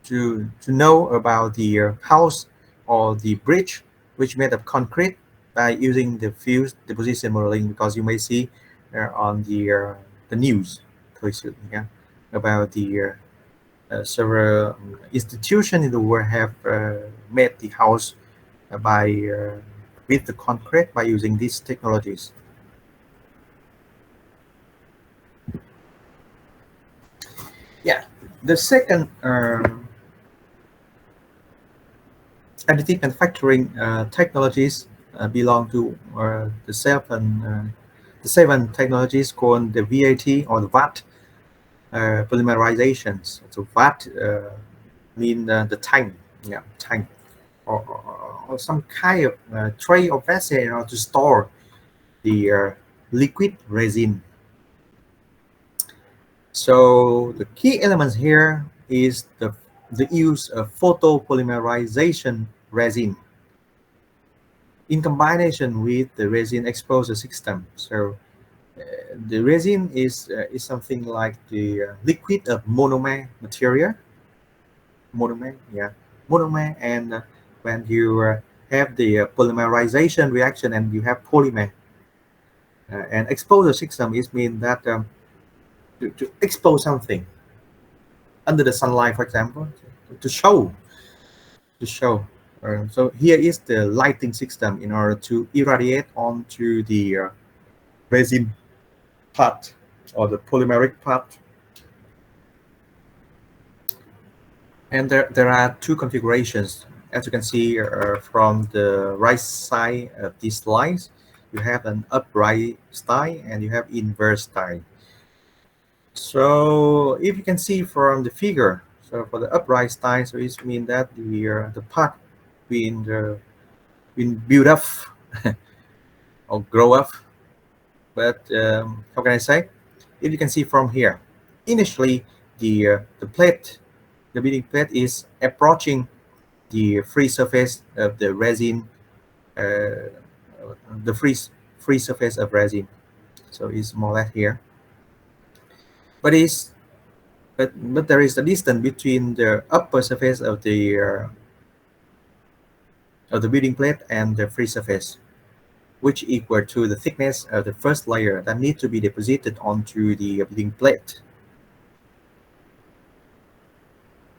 to know about the house or the bridge which made of concrete by using the field deposition modeling, because you may see on the news yeah, about the several institutions in the world have made the house by with the concrete by using these technologies. Yeah, the second additive manufacturing technologies belong to the seven technologies called the VAT or the VAT polymerizations. So VAT mean the tank, yeah, tank, or some kind of tray or vessel, you know, to store the liquid resin. So the key elements here is the use of photopolymerization resin in combination with the resin exposure system. So the resin is something like the liquid of monomer material, monomer, yeah, monomer, and when you have the polymerization reaction and you have polymer, and exposure system is mean that to expose something under the sunlight, for example, to show to show. So here is the lighting system in order to irradiate onto the resin part or the polymeric part. And there are two configurations. As you can see from the right side of these slides, you have an upright style and you have inverse style. So if you can see from the figure, so for the upright style, so it means that the part being build up or grow up. But how can I say? If you can see from here, initially the plate, the building plate is approaching the free surface of the resin, the free surface of resin. So it's more or less here. But but there is a distance between the upper surface of the building plate and the free surface, which equal to the thickness of the first layer that need to be deposited onto the building plate.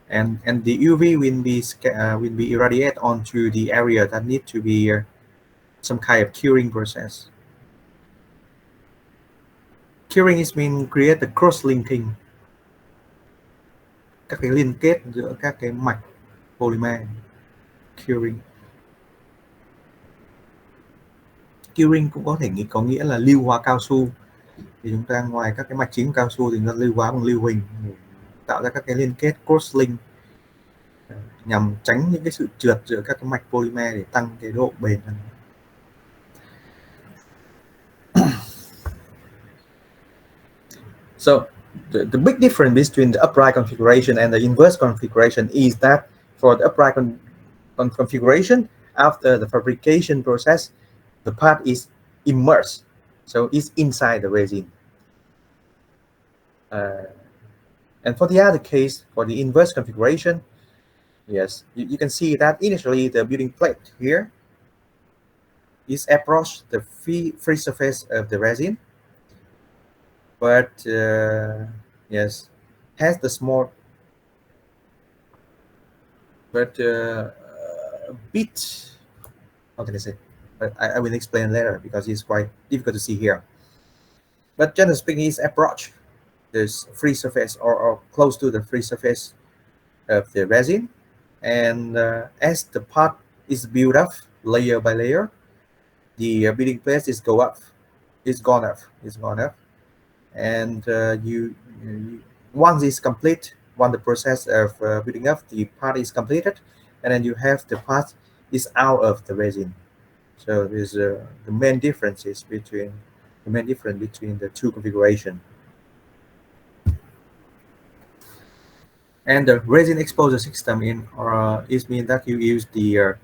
And the UV will be irradiate onto the area that need to be some kind of curing process. Curing is mean create the cross linking, các cái liên kết giữa các cái mạch polymer. Curing cũng có thể có nghĩa là lưu hóa cao su. Thì chúng ta ngoài các cái mạch chính cao su thì nó lưu hóa bằng lưu huỳnh để tạo ra các cái liên kết cross link nhằm tránh những cái sự trượt giữa các cái mạch polymer để tăng cái độ bền. So the big difference between the upright configuration and the inverse configuration is that for the upright configuration, after the fabrication process, the part is immersed, so it's inside the resin. And for the other case, for the inverse configuration, yes, you can see that initially the building plate here is approach the free surface of the resin, but yes, has the small, but a bit, how can I say? But I will explain later because it's quite difficult to see here. But generally speaking, it's approach this free surface or close to the free surface of the resin, and as the part is built up layer by layer, the building plate is it's gone up, and once it's complete, once the process of building up the part is completed, and then you have the part is out of the resin. So there's the main differences between the two configuration. And the resin exposure system in is mean that you use the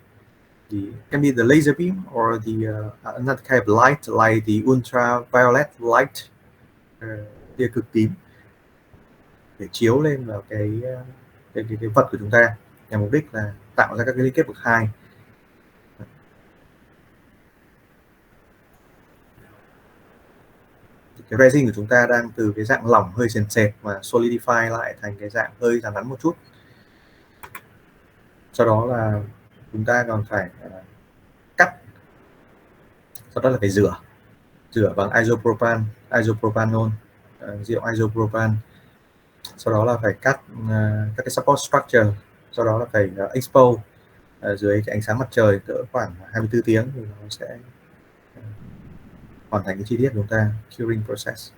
can be the laser beam or the another kind of light like the ultraviolet light tia cực tím để chiếu lên vào cái vật của chúng ta nhằm mục đích là tạo ra các cái liên kết bậc hai. Cái resin của chúng ta đang từ cái dạng lỏng hơi sền sệt mà solidify lại thành cái dạng hơi rắn rắn một chút. Sau đó là chúng ta còn phải cắt, sau đó là phải rửa bằng isopropanol, rượu isopropan. Sau đó là phải cắt các cái support structure, sau đó là phải expose dưới cái ánh sáng mặt trời cỡ khoảng 24 tiếng thì nó sẽ hoàn thành cái chi tiết của chúng ta, curing process.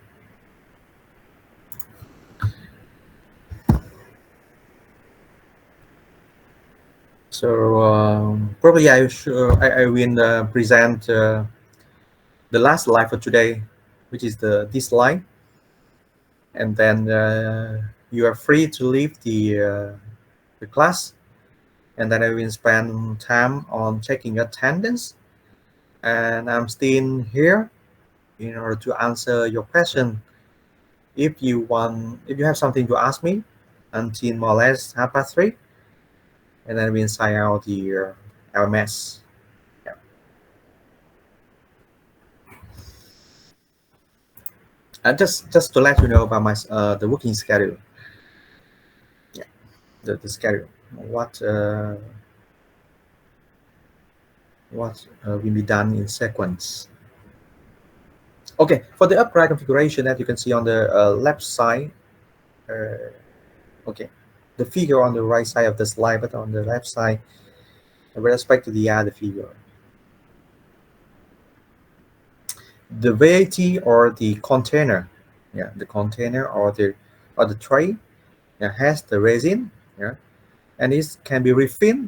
So probably I will present the last slide for today, which is this slide, and then you are free to leave the class, and then I will spend time on checking attendance, and I'm still here in order to answer your question. If you have something to ask me until more or less 3:30, and then we'll sign out the LMS. Yeah. And just to let you know about my the working schedule. Yeah, the schedule. What will be done in sequence. Okay, for the upright configuration that you can see on the left side. Okay, the figure on the right side of the slide, but on the left side with respect to the other figure. The VAT or the container, yeah, the container or the tray has the resin, yeah, and it can be refilled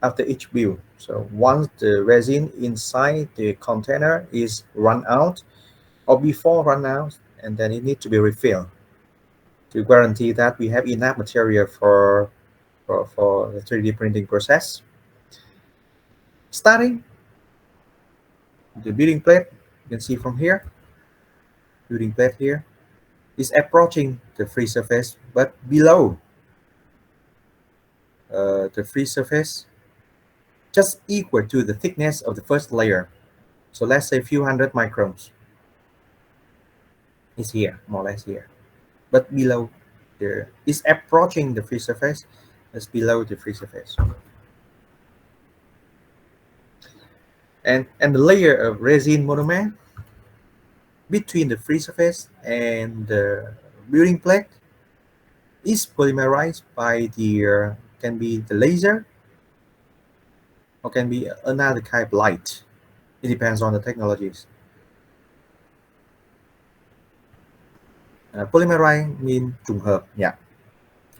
after each build. So once the resin inside the container is run out or before run out, and then it needs to be refilled to guarantee that we have enough material for the 3D printing process. Starting the building plate, you can see from here, building plate here is approaching the free surface, but below the free surface, just equal to the thickness of the first layer. So let's say a few hundred microns. It's here, more or less here, but below there is approaching the free surface. It's below the free surface, and the layer of resin monomer between the free surface and the building plate is polymerized by the can be the laser or can be another kind of light. It depends on the technologies. Polymerize mean trùng hợp, yeah.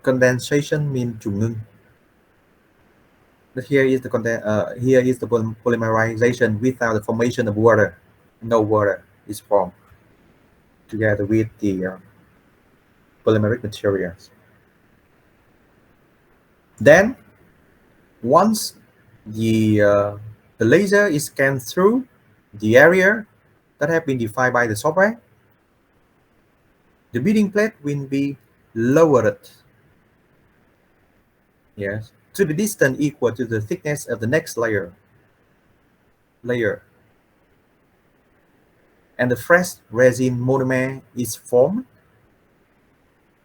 Condensation mean trùng ngưng. But here is the polymerization without the formation of water. No water is formed together with the polymeric materials. Then once the uh, the laser is scanned through the area that have been defined by the software. The building plate will be lowered, yes, to the distance equal to the thickness of the next layer, and the fresh resin monomer is formed.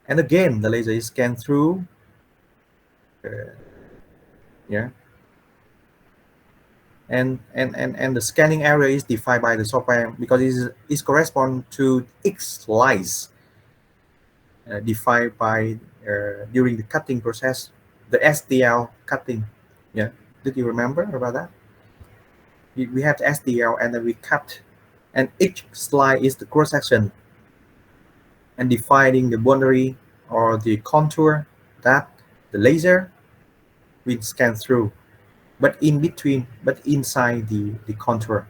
And again, the laser is scanned through, uh, yeah, and the scanning area is defined by the software because it corresponds to X slice defined by during the cutting process, the STL cutting. Yeah, did you remember about that? We have the STL and then we cut, and each slice is the cross section and defining the boundary or the contour that the laser will scan through, but in between, but inside the contour.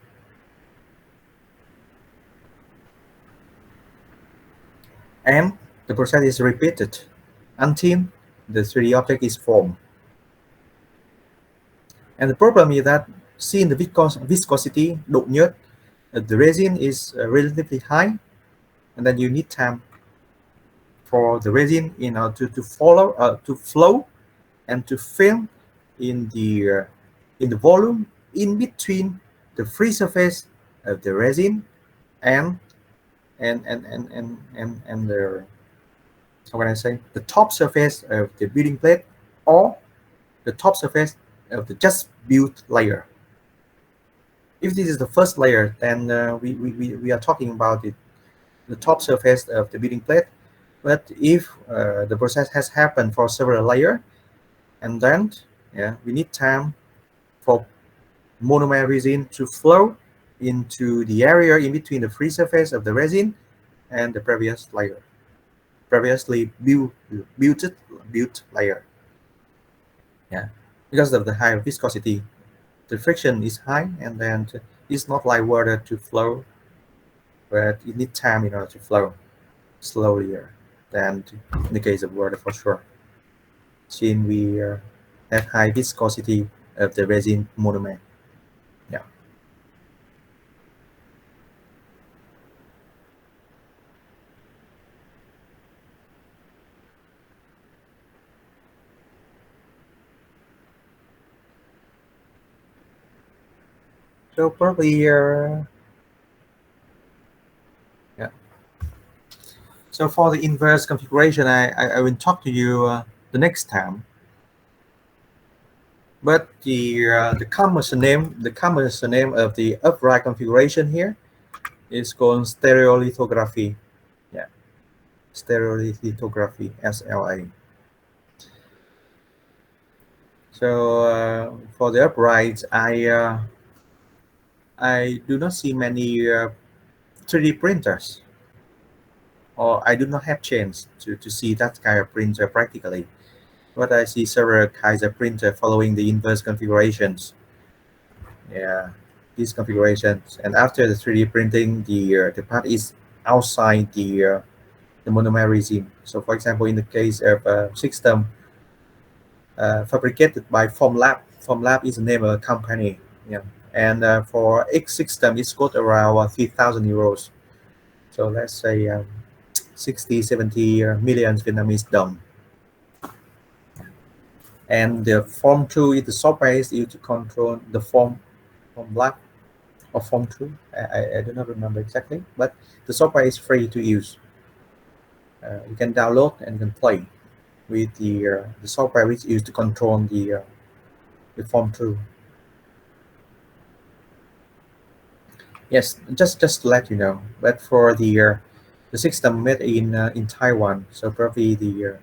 And the process is repeated until the 3D object is formed. And the problem is that seeing the viscosity, độ nhớt, the resin is relatively high, and then you need time for the resin to flow and to fill in the volume in between the free surface of the resin and the, how can I say, the top surface of the building plate or the top surface of the just built layer. If this is the first layer, then we are talking about the top surface of the building plate. But if the process has happened for several layers, and then we need time for monomer resin to flow into the area in between the free surface of the resin and the previously built layer. Yeah, because of the high viscosity, the friction is high, and then it's not like water to flow, but it needs time in order to flow slowly than in the case of water for sure. Since we have high viscosity of the resin monomer. Yeah. So probably yeah. So for the inverse configuration, I will talk to you the next time. But the common name of the upright configuration here is called stereolithography. Yeah, stereolithography, SLA. So for the uprights, I do not see many 3D printers, or I do not have chance to see that kind of printer practically. But I see several kinds of printer following the inverse configurations. Yeah, these configurations, and after the 3D printing, the part is outside the monomer resin. So, for example, in the case of a system fabricated by Formlab is the name of a company. Yeah, and for X system, it's got around 3,000 euros. So let's say 60, 70 million Vietnamese dong. And the Form 2 is the software is used to control the Formlab or Form 2. I do not remember exactly, but the software is free to use. You can download and you can play with the software which is used to control the Form 2. Yes, just to let you know. But for the system made in Taiwan, so probably the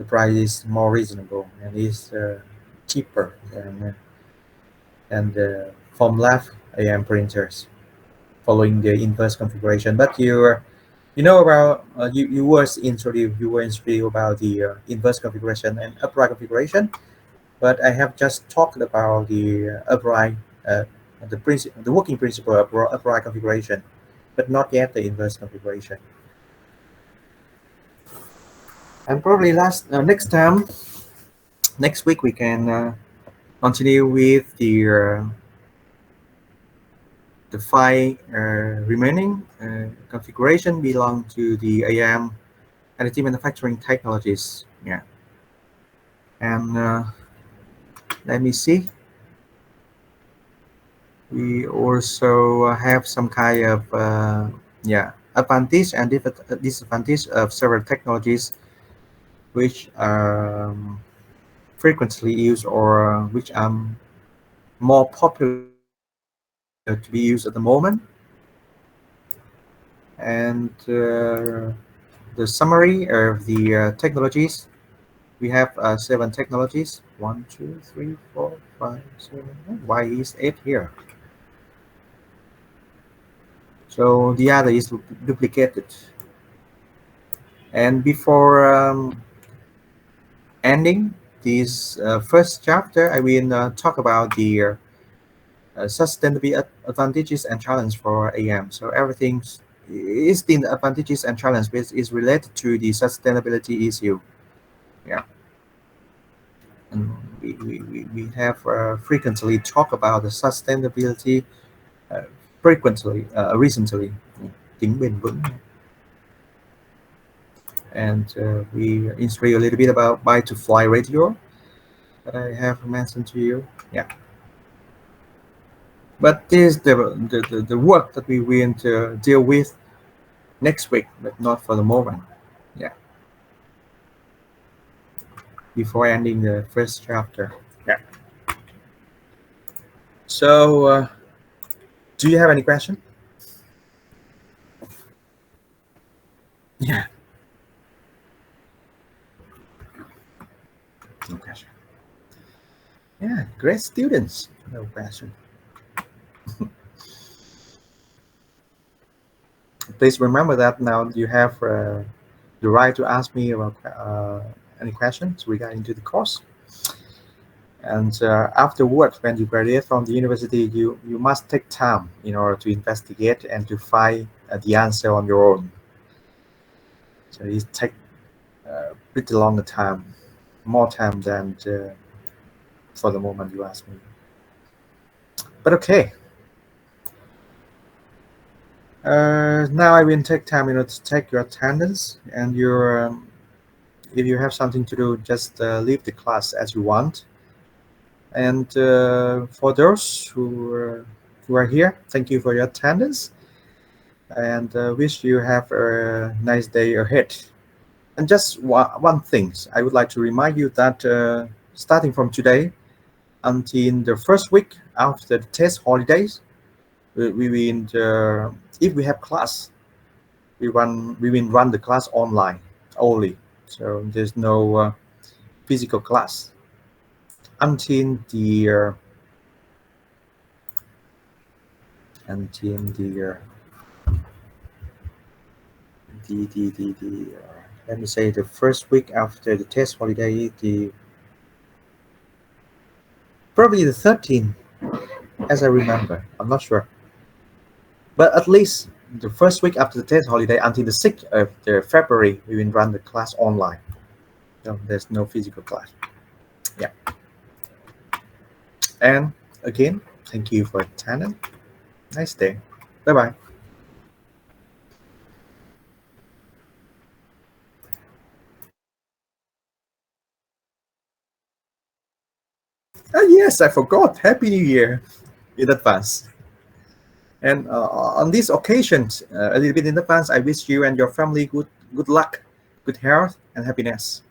price is more reasonable and is cheaper than the Formlab AM printers following the inverse configuration. But you know about you were introduced about the inverse configuration and upright configuration. But I have just talked about the upright, the working principle of upright configuration, but not yet the inverse configuration. And probably next week we can continue with the five remaining configuration belong to the AM additive manufacturing technologies. Yeah, and let me see. We also have some kind of yeah, advantage and disadvantage of several technologies which are frequently used or which are more popular to be used at the moment. And the summary of the technologies, we have seven technologies. One, two, three, four, five, seven. Why is eight here? So the other is duplicated. And before ending this first chapter, I will talk about the sustainability advantages and challenge for AM. So everything is the advantages and challenge which is related to the sustainability issue. Yeah, and we have frequently talk about the sustainability uh, frequently recently. Tính bền vững. And we instruct you a little bit about buy to fly radio that I have mentioned to you. Yeah, but this is the work that we will deal with next week, but not for the moment. Yeah, before ending the first chapter. Yeah. So, do you have any question? Yeah. No question. Yeah, great students. No question. Please remember that now you have the right to ask me about any questions regarding to the course. And afterwards, when you graduate from the university, you must take time in order to investigate and to find the answer on your own. So it takes pretty long time, more time than for the moment you ask me. But okay. Now I will take time, to take your attendance and your. If you have something to do, just leave the class as you want. And for those who are here, thank you for your attendance, and wish you have a nice day ahead. And just one thing, I would like to remind you that starting from today until the first week after the test holidays, we will, if we have class, we will run the class online only. So there's no physical class until until let me say the first week after the test holiday, the probably the 13th, as I remember. I'm not sure, but at least the first week after the test holiday until the 6th of the February, we will run the class online. So there's no physical class. Yeah. And again, thank you for attending. Nice day. Bye bye. Oh yes, I forgot. Happy New Year in advance. And on these occasions, a little bit in advance, I wish you and your family good luck, good health, and happiness.